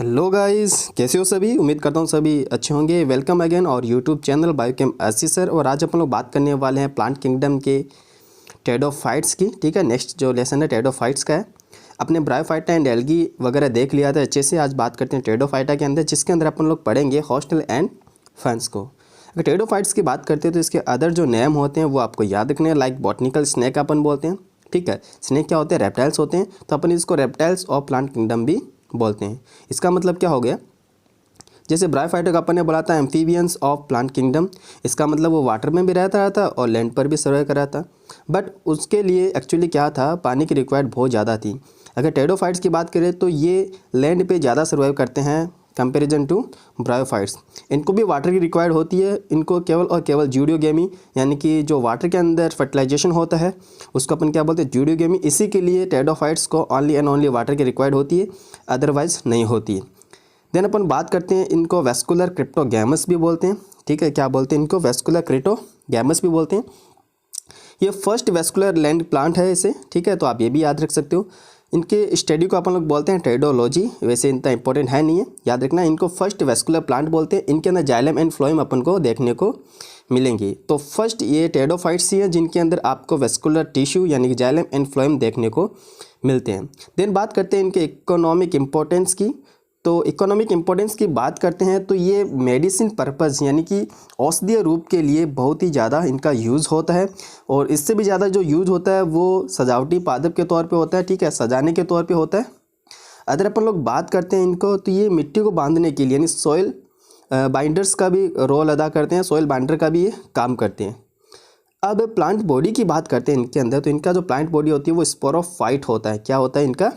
Hello guys, कैसे हो सभी। उम्मीद करता हूँ सभी अच्छे होंगे। वेलकम अगेन और YouTube channel biochem SC sir. और आज अपन लोग बात करने वाले हैं प्लांट किंगडम के टेरिडोफाइट्स की। ठीक है, नेक्स्ट जो लेसन है टेरिडोफाइट्स का है। अपने ब्रायोफाइटा एंड एल्गी वगैरह देख लिया था अच्छे से। आज बात करते हैं टेरिडोफाइटा के अंदर, जिसके अंदर अपन लोग पढ़ेंगे हॉस्टल एंड फंस को। अगर टेरिडोफाइट्स की बात करते हैं तो इसके अदर जो नेम होते हैं वो आपको याद रखने हैं। लाइक बॉटनिकल स्नेक अपन बोलते हैं। ठीक है, स्नेक क्या होते हैं? रेप्टाइल्स होते हैं, तो अपन इसको रेप्टाइल्स ऑफ प्लांट किंगडम भी बोलते हैं। इसका मतलब क्या हो गया, जैसे ब्रायोफाइटा का अपन ने बोला था एम्फीबियंस ऑफ प्लांट किंगडम, इसका मतलब वो वाटर में भी रहता था और लैंड पर भी सर्वाइव कर रहा था। बट उसके लिए एक्चुअली क्या था, पानी की रिक्वायर्ड बहुत ज़्यादा थी। अगर टेरिडोफाइट्स की बात करें तो ये लैंड पे ज़्यादा सर्वाइव करते हैं कंपेरिजन टू ब्रायोफाइट्स। इनको भी वाटर की रिक्वायर्ड होती है। इनको केवल और केवल जूडियोगेमी, यानी कि जो वाटर के अंदर फर्टिलाइजेशन होता है उसको अपन क्या बोलते हैं, जूडियोगेमी। इसी के लिए टेरिडोफाइट्स को ओनली एंड ओनली वाटर की रिक्वायर्ड होती है, अदरवाइज नहीं होती है। देन अपन बात करते हैं, इनको वेस्कुलर क्रिप्टोगैमस भी बोलते हैं। ठीक है, क्या बोलते हैं इनको? वेस्कुलर क्रिप्टोगैमस भी बोलते हैं। ये फर्स्ट वेस्कुलर लैंड प्लांट है इसे। ठीक है, तो आप ये भी याद रख सकते हो। इनके स्टडी को अपन लोग बोलते हैं टेरिडोलॉजी। वैसे इतना इंपॉर्टेंट है नहीं है, याद रखना। इनको फर्स्ट वेस्कुलर प्लांट बोलते हैं। इनके अंदर जाइलम एंड फ्लोएम अपन को देखने को मिलेंगी। तो फर्स्ट ये टेरिडोफाइट्स ही है जिनके अंदर आपको वेस्कुलर टिश्यू यानी कि जाइलम एंड फ्लोएम देखने को मिलते हैं। देन बात करते हैं इनके इकोनॉमिक इंपॉर्टेंस की। तो इकोनॉमिक इंपॉर्टेंस की बात करते हैं तो ये मेडिसिन पर्पज़ यानी कि औषधीय रूप के लिए बहुत ही ज़्यादा इनका यूज़ होता है। और इससे भी ज़्यादा जो यूज़ होता है वो सजावटी पादप के तौर पे होता है। ठीक है, सजाने के तौर पे होता है। अगर अपन लोग बात करते हैं इनको, तो ये मिट्टी को बांधने के लिए यानी सॉइल बाइंडर्स का भी रोल अदा करते हैं। सॉइल बाइंडर का भी ये काम करते हैं। अब प्लांट बॉडी की बात करते हैं इनके अंदर, तो इनका जो प्लांट बॉडी होती है वो स्पोरोफाइट होता है। क्या होता है इनका?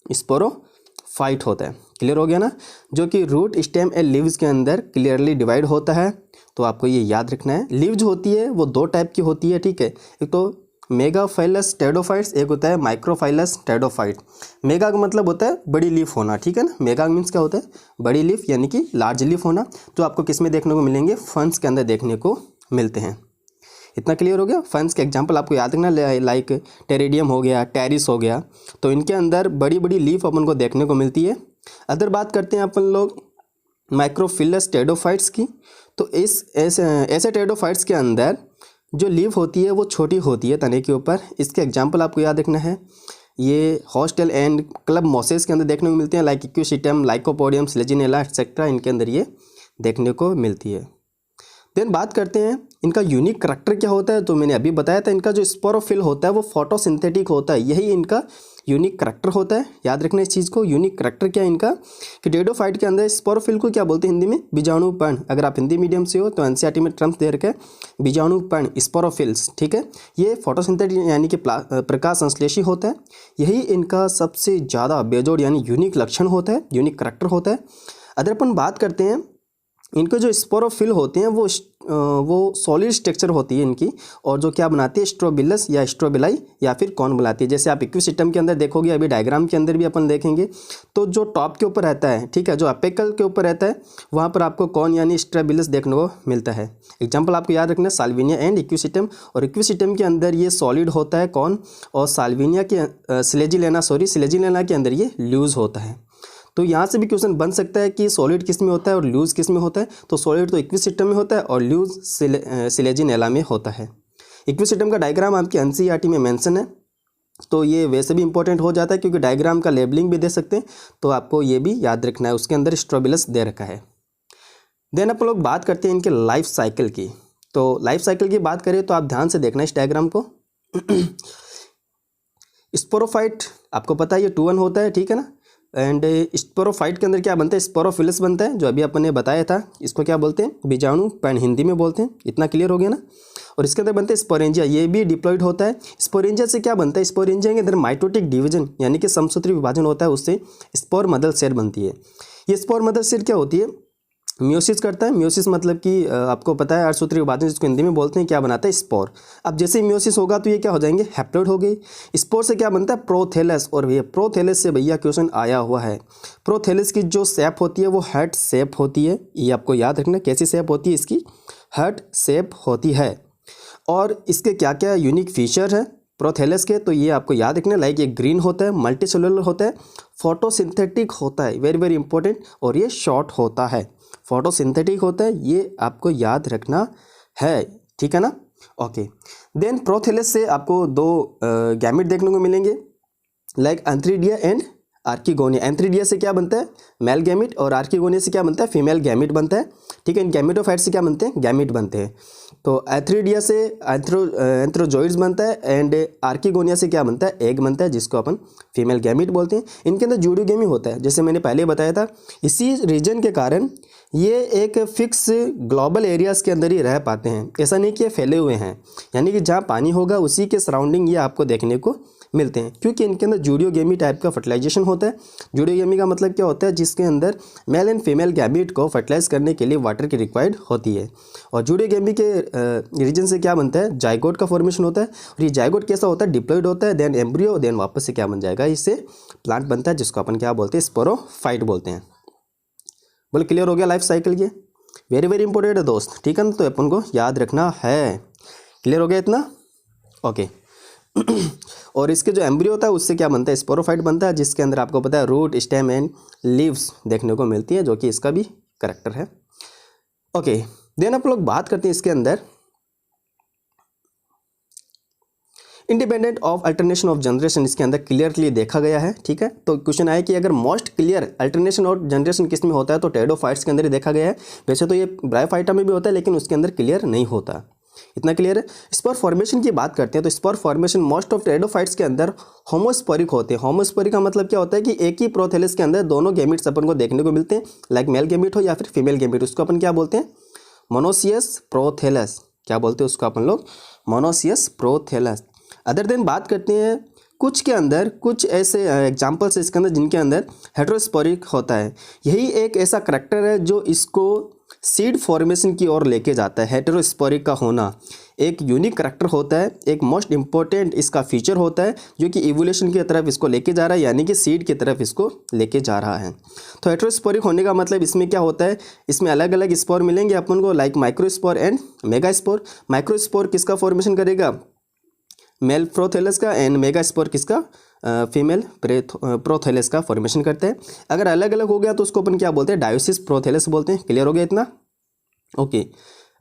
स्पोरोफाइट होता है। क्लियर हो गया ना? जो कि रूट, स्टेम एंड लीव्स के अंदर क्लियरली डिवाइड होता है। तो आपको ये याद रखना है। लीव्स होती है वो दो टाइप की होती है। ठीक है, एक तो मेगाफाइलस टेरिडोफाइट्स, एक होता है माइक्रोफाइलस टेरिडोफाइट। मेगा का मतलब होता है बड़ी लीफ होना। ठीक है ना, मेगा मीन्स क्या होता है? बड़ी लीफ यानी कि लार्ज लीफ होना। तो आपको किस में देखने को मिलेंगे? फंस के अंदर देखने को मिलते हैं। इतना क्लियर हो गया। फंस के एग्जांपल आपको याद रखना, लाइक टेरिडियम हो गया, टेरिस हो गया। तो इनके अंदर बड़ी बड़ी लीफ अपन को देखने को मिलती है। अदर बात करते हैं अपन लोग माइक्रोफिलस टेरिडोफाइट्स की। तो इस ऐसे टेरिडोफाइट्स के अंदर जो लीफ होती है वो छोटी होती है तने के ऊपर। इसके एग्जांपल आपको याद रखना है। ये हॉस्टल एंड क्लब मोसेस के अंदर देखने को मिलते हैं, लाइक इक्विसिटम, लाइकोपोडियम, स्लेजिनेला एक्सेट्रा। इनके अंदर ये देखने को मिलती है। देन बात करते हैं इनका यूनिक करैक्टर क्या होता है। तो मैंने अभी बताया था, इनका जो स्पोरोफिल होता है वो फोटोसिंथेटिक होता है। यही इनका यूनिक करैक्टर होता है। याद रखना इस चीज़ को। यूनिक करैक्टर क्या है इनका, कि टेरिडोफाइट के अंदर स्पोरोफिल को क्या बोलते हैं हिंदी में? बीजाणुपर्ण। अगर आप हिंदी मीडियम से हो तो एनसीईआरटी में टर्म्स दे रखे हैं, बीजाणुपर्ण, स्पोरोफिल्स। ठीक है, ये फोटोसिंथेटिक यानी कि प्रकाश संश्लेषी होता है। यही इनका सबसे ज़्यादा बेजोड़ यानी यूनिक लक्षण होता है, यूनिक करैक्टर होता है। अगर अपन बात करते हैं इनको जो स्पोरोफिल होते हैं वो सॉलिड स्ट्रक्चर होती है इनकी। और जो क्या बनाती है? स्ट्रोबिलस या स्ट्रोबिलाई या फिर कौन बनाती है। जैसे आप इक्विसिटम के अंदर देखोगे, अभी डायग्राम के अंदर भी अपन देखेंगे, तो जो टॉप के ऊपर रहता है, ठीक है, जो अपेकल के ऊपर रहता है, वहाँ पर आपको कौन यानी स्ट्रोबिलस देखने को मिलता है। एग्जाम्पल आपको याद रखना है, साल्विनिया एंड इक्विसिटम। और इक्विसिटम के अंदर ये सॉलिड होता है कौन, और साल्विनिया के स्लेजिलेना के अंदर ये लूज होता है। तो यहाँ से भी क्वेश्चन बन सकता है कि सॉलिड किस में होता है और लूज किस में होता है। तो सॉलिड तो इक्विसिटम में होता है और लूज स्लेजिनेला में होता है। इक्विसिटम का डायग्राम आपकी एनसीईआरटी में मेंशन है, तो ये वैसे भी इंपॉर्टेंट हो जाता है क्योंकि डायग्राम का लेबलिंग भी दे सकते हैं। तो आपको ये भी याद रखना है, उसके अंदर स्ट्रोबिलस दे रखा है। देन अपन लोग बात करते हैं इनके लाइफ साइकिल की। तो लाइफ साइकिल की बात करें तो आप ध्यान से देखना इस डायग्राम को। स्पोरोफाइट आपको पता है ये 2-1 होता है। ठीक है ना, एंड स्पोरोफाइट के अंदर क्या बनता है? स्पोरोफिलस बनता है, जो अभी अपन ने बताया था। इसको क्या बोलते हैं? बीजाणु पैन हिंदी में बोलते हैं। इतना क्लियर हो गया ना। और इसके अंदर बनते हैं स्पोरेंजिया, ये भी डिप्लॉइड होता है। स्पोरेंजिया से क्या बनता है? स्पोरेंजिया के अंदर माइटोटिक डिवीजन यानी कि समसूत्री विभाजन होता है, उससे स्पोर मदर सेल बनती है। ये स्पोर मदर सेल क्या होती है? म्योसिस करता है। म्योसिस मतलब कि आपको पता है अर्धसूत्री विभाजन जिसको हिंदी में बोलते हैं, क्या बनाता है? स्पोर। अब जैसे ही म्योसिस होगा तो ये क्या हो जाएंगे? हैप्लोइड हो गई। स्पोर से क्या बनता है? प्रोथेलस। और भैया प्रोथेलस से भैया क्वेश्चन आया हुआ है। प्रोथेलस की जो शेप होती है वो हार्ट शेप होती है। ये आपको याद रखना, कैसी शेप होती है इसकी? हार्ट शेप होती है। और इसके क्या क्या यूनिक फीचर है प्रोथैलेस के, तो ये आपको याद रखना, लाइक ये ग्रीन होता है, मल्टी सेलुलर होता है, फोटोसिंथेटिक होता है, वेरी वेरी इंपॉर्टेंट, और ये शॉर्ट होता है, फोटोसिंथेटिक होता है, ये आपको याद रखना है, ठीक है ना। ओके, देन प्रोथैलेस से आपको दो गैमेट देखने को मिलेंगे, like antheridia and archegonia. Antheridia से क्या बनता है, मेल गैमिट, और आर्किगोनिया से क्या बनता है, फीमेल गैमिट बनता है, ठीक है। इन गैमेटोफाइट से क्या बनते हैं, गैमिट बनते हैं। तो एंथ्रीडिया से एंथ्रोजॉइड्स बनता है, एंड आर्किगोनिया से क्या बनता है, एग बनता है, जिसको अपन फीमेल गैमिट बोलते हैं। इनके अंदर जूडोगेमी होता है, जैसे मैंने पहले बताया था। इसी रीजन के कारण ये एक फिक्स ग्लोबल एरियाज़ के अंदर ही रह पाते हैं, ऐसा नहीं कि ये फैले हुए हैं, यानी कि जहाँ पानी होगा उसी के सराउंडिंग ये आपको देखने को मिलते हैं, क्योंकि इनके अंदर जूडियोगेमी टाइप का फर्टिलाइजेशन होता है। जूडियोगेमी का मतलब क्या होता है, जिसके अंदर मेल एंड फीमेल गैमीट को फर्टिलाइज करने के लिए वाटर की रिक्वायर्ड होती है। और जूडियोगेमी के रीजन से क्या बनता है, जाइगोट का फॉर्मेशन होता है, और ये जाइगोट कैसा होता है, डिप्लॉइड होता है, देन एम्ब्रियो, देन वापस से क्या बन जाएगा, इससे प्लांट बनता है, जिसको अपन क्या बोलते हैं, स्पोरोफाइट बोलते हैं। बोले क्लियर हो गया लाइफ साइकिल ये, वेरी वेरी इंपॉर्टेंट है दोस्त, ठीक है ना, तो अपन को याद रखना है। क्लियर हो गया इतना, ओके। और इसके जो एम्ब्रियो होता है उससे क्या बनता है, स्पोरोफाइट बनता है, जिसके अंदर आपको पता है रूट, स्टेम एंड लीव्स देखने को मिलती है, जो कि इसका भी करेक्टर है। ओके, देन आप लोग बात करते हैं इसके अंदर independent of alternation of generation, इसके अंदर क्लियरली देखा गया है, ठीक है। तो क्वेश्चन आया कि अगर मोस्ट क्लियर अल्टरनेशन और जनरेशन किस में होता है, तो टेरिडोफाइट्स के अंदर ही देखा गया है। वैसे तो ये ब्रायोफाइटा में भी होता है, लेकिन उसके अंदर क्लियर नहीं होता, इतना क्लियर है। स्पोर फॉर्मेशन की बात करते हैं, तो spore formation most of pteridophytes के अंदर होमोस्पोरिक होते हैं। होमोस्पोरिक का मतलब क्या होता है कि एक ही प्रोथैलेस के अंदर दोनों गैमेट्स अपन को देखने को मिलते हैं, लाइक मेल गैमेट हो या फिर फीमेल गैमेट, उसको अपन क्या बोलते हैं, मोनोसियस प्रोथैलेस, क्या बोलते हैं उसको अपन लोग, मोनोसियस प्रोथैलेस। अदर देन बात करते हैं कुछ के अंदर, कुछ ऐसे एग्जाम्पल्स इसके अंदर जिनके अंदर हेटेरोस्पोरिक होता है। यही एक ऐसा करैक्टर है जो इसको सीड फॉर्मेशन की ओर लेके जाता है। हेटेरोस्पोरिक का होना एक यूनिक करैक्टर होता है, एक मोस्ट इंपॉर्टेंट इसका फीचर होता है, जो कि इवोल्यूशन की तरफ इसको लेके जा रहा है, यानी कि सीड की तरफ इसको लेके जा रहा है। तो हेटेरोस्पोरिक होने का मतलब इसमें क्या होता है, इसमें अलग अलग स्पोर मिलेंगे अपन को, like microspore and megaspore. Microspore किसका फॉर्मेशन करेगा, मेल प्रोथैलेस का, एंड मेगास्पोर किसका, फीमेल प्रोथैलेस का फॉर्मेशन करते हैं। अगर अलग अलग हो गया तो उसको अपन क्या बोलते हैं, डायोसिस प्रोथैलेस बोलते हैं। क्लियर हो गया इतना, ओके।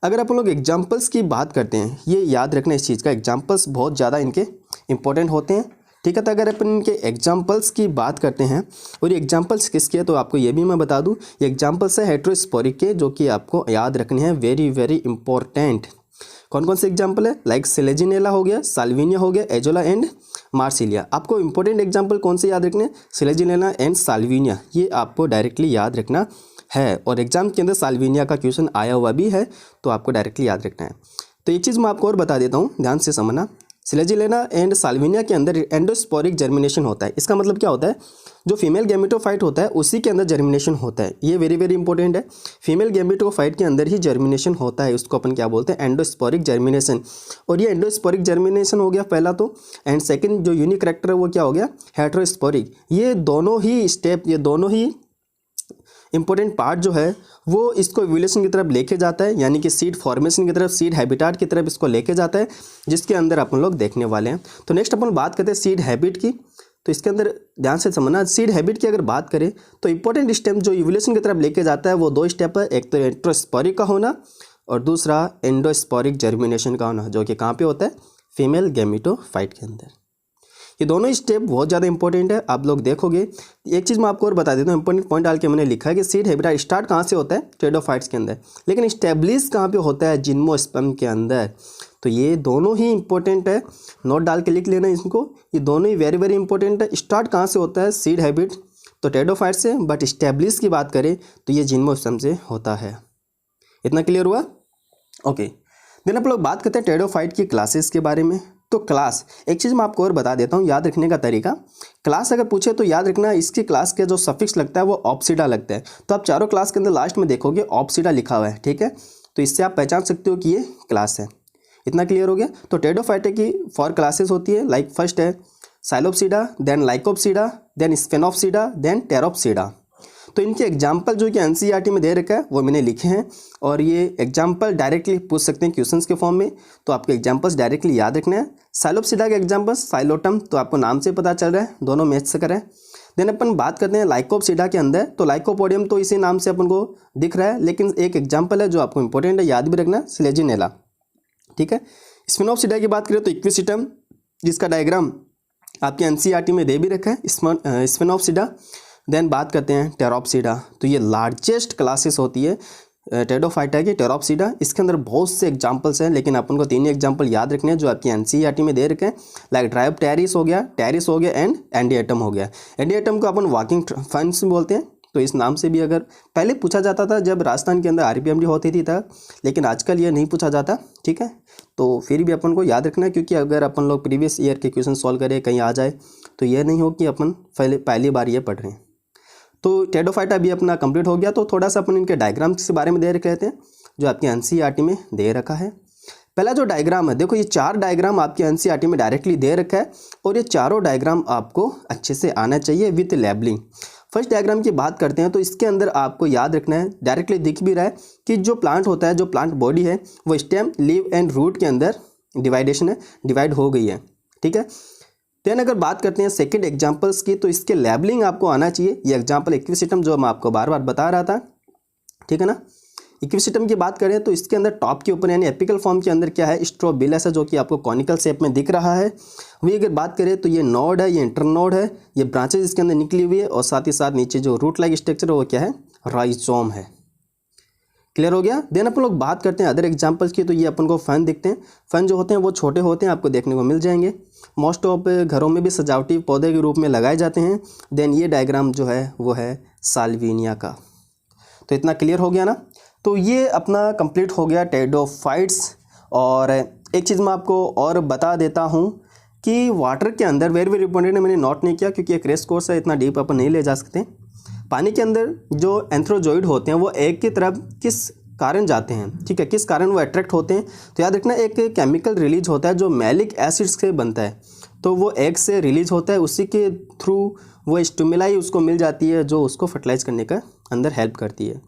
अगर अपन लोग एग्जाम्पल्स की बात करते हैं, ये याद रखना इस चीज़ का, एग्जाम्पल्स बहुत ज़्यादा इनके इंपॉर्टेंट होते हैं, ठीक है। तो अगर अपन इनके एग्जाम्पल्स की बात करते हैं, और ये एग्जाम्पल्स किसके हैं, तो आपको ये भी मैं बता दूँ, ये एग्जाम्पल्स है हेटेरोस्पोरिक के, जो कि आपको याद रखने हैं, वेरी वेरी इंपॉर्टेंट। कौन कौन से एग्जाम्पल है, लाइक सेलेजिनेला हो गया, साल्विनिया हो गया, एजोला एंड मार्सिलिया। आपको इंपॉर्टेंट एग्जाम्पल कौन से याद रखने हैं, सेलेजिनेला एंड साल्विनिया, ये आपको डायरेक्टली याद रखना है। और एग्जाम के अंदर साल्विनिया का क्वेश्चन आया हुआ भी है, तो आपको डायरेक्टली याद रखना है। तो एक चीज़ मैं आपको और बता देता हूँ, ध्यान से समझना। सेलेजिनेला एंड साल्विनिया के अंदर एंडोस्पोरिक जर्मिनेशन होता है। इसका मतलब क्या होता है, जो फीमेल गैमेटोफाइट होता है उसी के अंदर जर्मिनेशन होता है। ये वेरी वेरी इंपॉर्टेंट है, फीमेल गैमेटोफाइट के अंदर ही जर्मिनेशन होता है, उसको अपन क्या बोलते हैं, एंडोस्पोरिक जर्मिनेशन। और ये एंडोस्पोरिक जर्मिनेशन हो गया पहला तो, एंड सेकंड जो यूनिक करैक्टर है वो क्या हो गया, हेटेरोस्पोरिक। ये दोनों ही स्टेप, ये दोनों ही इंपॉर्टेंट पार्ट जो है वो इसको इवोल्यूशन की तरफ लेके जाता है, यानी कि सीड फॉर्मेशन की तरफ, सीड हैबिटाट की तरफ इसको लेके जाता है, जिसके अंदर अपन लोग देखने वाले हैं। तो नेक्स्ट अपन बात करते हैं सीड हैबिट की। तो इसके अंदर ध्यान से समझना, सीड हैबिट की अगर बात करें तो इंपॉर्टेंट स्टेप जो इवोल्यूशन की तरफ लेके जाता है वो दो स्टेप है, एक तो हेटेरोस्पोरिक का होना और दूसरा एंडोस्पोरिक जर्मिनेशन का होना, जो कि कहाँ पे होता है, फीमेल गैमेटोफाइट के अंदर। ये दोनों स्टेप बहुत ज़्यादा इंपॉर्टेंट है, आप लोग देखोगे। एक चीज़ मैं आपको और बता देता हूँ, इंपॉर्टेंट पॉइंट डाल के मैंने लिखा है कि सीड हैबिटाट स्टार्ट कहाँ से होता है, टेरिडोफाइट्स के अंदर, लेकिन स्टेब्लिश कहाँ पे होता है, जिम्नोस्पर्म के अंदर। तो ये दोनों ही इंपॉर्टेंट है, नोट डाल के लिख लेना इसको, ये दोनों ही वेरी वेरी इंपॉर्टेंट है। स्टार्ट कहाँ से होता है, सीड हैबिट तो टेरिडोफाइट से, बट स्टेब्लिश की बात करें तो ये जिम्नोस्पर्म से होता है। इतना क्लियर हुआ, ओके। देन आप लोग बात करते हैं टेरिडोफाइट की क्लासेस के बारे में। तो क्लास, एक चीज़ मैं आपको और बता देता हूँ याद रखने का तरीका। क्लास अगर पूछे तो याद रखना, इसकी क्लास के जो सफिक्स लगता है वो ऑप्सिडा लगता है। तो आप चारों क्लास के अंदर लास्ट में देखोगे ऑप्सिडा लिखा हुआ है, ठीक है। तो इससे आप पहचान सकते हो कि ये क्लास है। इतना क्लियर हो गया। तो टेरिडोफाइटा की 4 क्लासेस होती है, लाइक फर्स्ट है psilopsida, then lycopsida, then sphenopsida, then pteropsida. तो इनके एग्जाम्पल जो कि एनसीईआरटी में दे रखा है वो मैंने लिखे हैं, और ये एग्जाम्पल डायरेक्टली पूछ सकते हैं क्वेश्चंस के फॉर्म में, तो आपको एग्जाम्पल्स डायरेक्टली याद रखना है। साइलोपसीडा के एग्जाम्पल्स, साइलोटम तो आपको नाम से पता चल रहा है, दोनों मैच से करें। देन अपन बात करते हैं लाइकोपसीडा के अंदर, तो लाइकोपोडियम तो इसी नाम से अपन को दिख रहा है, लेकिन एक एग्जाम्पल है जो आपको इंपॉर्टेंट है, याद भी रखना, स्लेजिनेला। ठीक है। स्फिनोप्सीडा की बात करें तो इक्विसिटम, जिसका डायग्राम आपके एनसीईआरटी में दे भी रखा है, स्फिनोप्सीडा। देन बात करते हैं टेरोप्सीडा, तो ये लार्जेस्ट क्लासेस होती है टेडोफाइटा की, टेरोप्सीडा। इसके अंदर बहुत से एग्जांपल्स हैं, लेकिन अपन को 3 एग्जांपल याद रखने हैं जो आपकी एनसीईआरटी में दे रखे हैं, लाइक ड्रायोप्टेरिस हो गया, एंड एंडिएटम हो गया। एंडिएटम को अपन वॉकिंग फंस बोलते हैं, तो इस नाम से भी अगर पहले पूछा जाता था जब राजस्थान के अंदर आरपीएमडी होती थी तब, लेकिन आजकल ये नहीं पूछा जाता। ठीक है, तो फिर भी अपन को याद रखना है, क्योंकि अगर अपन लोग प्रीवियस ईयर के क्वेश्चन सॉल्व करें कहीं आ जाए तो ये नहीं हो कि अपन पहली बार ये पढ़ रहे हैं। तो टेडोफाइटा भी अपना कंप्लीट हो गया। तो थोड़ा सा अपन इनके डायग्राम्स के बारे में दे रखे रहते हैं जो आपके एनसीईआरटी में दे रखा है। पहला जो डायग्राम है, देखो ये 4 डायग्राम आपके एनसीईआरटी में डायरेक्टली दे रखा है, और ये चारों डायग्राम आपको अच्छे से आना चाहिए विथ लेबलिंग। फर्स्ट डायग्राम की बात करते हैं, तो इसके अंदर आपको याद रखना है, डायरेक्टली दिख भी रहा है कि जो प्लांट होता है, जो प्लांट बॉडी है, वो स्टेम, लीव एंड रूट के अंदर डिवाइड हो गई है। ठीक है। देन अगर बात करते हैं सेकंड एग्जांपल्स की, तो इसके लेबलिंग आपको आना चाहिए। ये एग्जांपल इक्विसिटम जो मैं आपको बार बार बता रहा था, ठीक है ना। इक्विसिटम की बात करें तो इसके अंदर टॉप के ऊपर यानी एपिकल फॉर्म के अंदर क्या है, स्ट्रोबिलस है, जो कि आपको कॉनिकल शेप में दिख रहा है। वही अगर बात करें तो ये नोड है, ये इंटरनोड है, ये ब्रांचेज इसके अंदर निकली हुई है, और साथ ही साथ नीचे जो रूट लाइक स्ट्रक्चर है वो क्या है, राइजोम है। क्लियर हो गया। देन अपन लोग बात करते हैं अदर एग्जांपल्स की, तो ये अपन को फन दिखते हैं। फन जो होते हैं वो छोटे होते हैं, आपको देखने को मिल जाएंगे। मोस्ट ऑफ घरों में भी सजावटी पौधे के रूप में लगाए जाते हैं। देन ये डायग्राम जो है वो है साल्विनिया का। तो इतना क्लियर हो गया ना। तो ये अपना कंप्लीट हो गया टेडोफाइट्स। और एक चीज़ मैं आपको और बता देता हूँ कि वाटर के अंदर वेरी इंपॉर्टेंट है, मैंने नोट नहीं किया क्योंकि एक रेस कोर्स है, इतना डीप अपन नहीं ले जा सकते। पानी के अंदर जो एंथ्रोजोइड होते हैं वो एग की तरफ किस कारण जाते हैं, ठीक है, किस कारण वो अट्रैक्ट होते हैं, तो याद रखना एक केमिकल रिलीज होता है जो मैलिक एसिड्स से बनता है, तो वो एग से रिलीज होता है, उसी के थ्रू वो स्टिमुलाई उसको मिल जाती है जो उसको फर्टिलाइज करने का अंदर हेल्प करती है।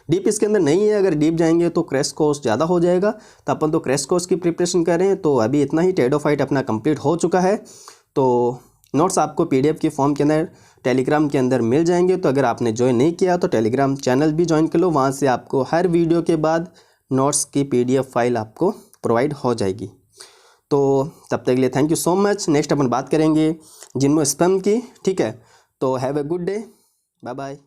डीप इसके अंदर नहीं है, अगर डीप जाएंगे तो क्रैश कोर्स ज़्यादा हो जाएगा, तो अपन तो क्रैश कोर्स की प्रिपरेशन कर रहे हैं। तो अभी इतना ही, टेडोफाइट अपना कंप्लीट हो चुका है। तो नोट्स आपको पीडीएफ की फॉर्म के अंदर टेलीग्राम के अंदर मिल जाएंगे। तो अगर आपने ज्वाइन नहीं किया तो टेलीग्राम चैनल भी ज्वाइन कर लो, वहाँ से आपको हर वीडियो के बाद नोट्स की पीडीएफ फाइल आपको प्रोवाइड हो जाएगी। तो तब तक के लिए thank you so much. Next अपन बात करेंगे जिम्नोस्पर्म की, ठीक है। तो have a good day, bye bye.